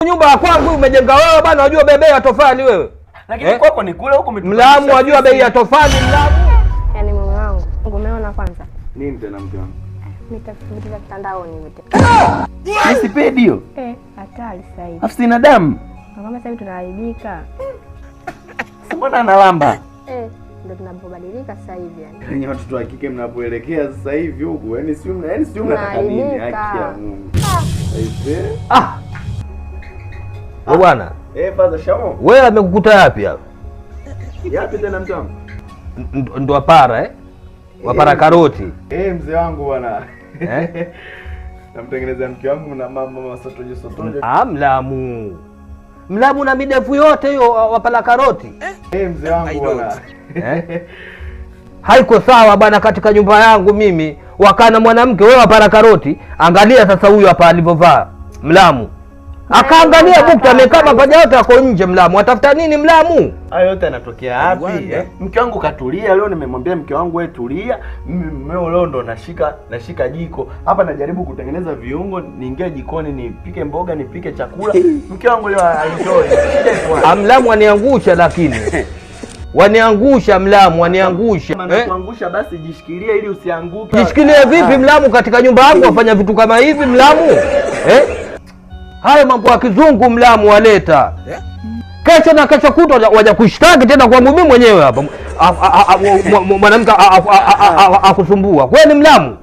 Nyumba ya kwangu umejenga wewe bwana, unajua bei ya tofali wewe. Lakini kwako ni kule huko Mlamu, unajua bei ya tofali Mlamu. Yaani mume wangu, umeona kwanza. Nini tena mke wangu? Nitafuta vitu mtandaoni vitu. Nisipedio? Hatari sasa hivi. Afu sina damu. Kama sasa hivi tunaharibika. Mbona analamba? Ndio tunapobadilika sasa hivi yani. Yaani watoto wa kike mnapoelekea sasa hivi huko, yaani si mnataka nini? Haki ya Mungu. Wewe bwana. Faza shamo. Wewe amekukuta yapi hapa? Yapi tena mtu wangu? Ndo wapara wapara karoti. Mzee wangu bwana. Namtengenezea mke wangu na mama sotoje. Mlamu na midefu yote hiyo wapala karoti. Mzee wangu bwana. Haiko sawa bwana, katika nyumba yangu mimi wakana mwanamke wewe wapala karoti. Angalia sasa huyu hapa alivyovaa Mlamu. Akaangalia bukta amekaa mapaja yote yako nje Mlamu. Atafuta nini Mlamu? Hayo yote yanatokea wapi? Mke wangu katulia leo, nimemwambia mke wangu wewe tulia. Mmeo leo ndo nashika jiko. Hapa najaribu kutengeneza viungo, niingie jikoni nipike mboga, nipike chakula. Mke wangu leo enjoy. Mlamu waniangusha lakini. Waniangusha Mlamu, waniangusha. Kuangusha basi jishikilie ili usianguke. Jishikilie vipi Mlamu katika nyumba yangu wafanya vitu kama hivi Mlamu? Hayo mambo ya kizungu Mlamu waleta. Kesho na kesho kutwa waja kushtaki tena kwa mimi mwenyewe hapa. Mwanamke akusumbua. Kwani Mlamu?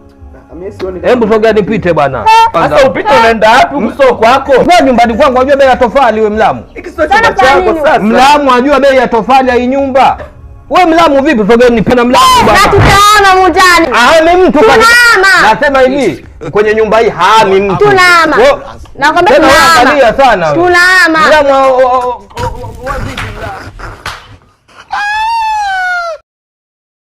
Hebu sogea nipite bwana. Sasa upite unaenda wapi huko kwako? Kwa nyumbani kwangu unajua bei ya tofali wewe Mlamu. Mlamu unajua bei ya tofali ya hii nyumba. Wewe Mlamu vipi? Sogea nipena Mlamu bwana. Tutaona mundani. Haami mtu nasema hivi kwenye nyumba hii haami mtu. Tunama. Nakwambia tunama. Tunama. Tunama. Mlamu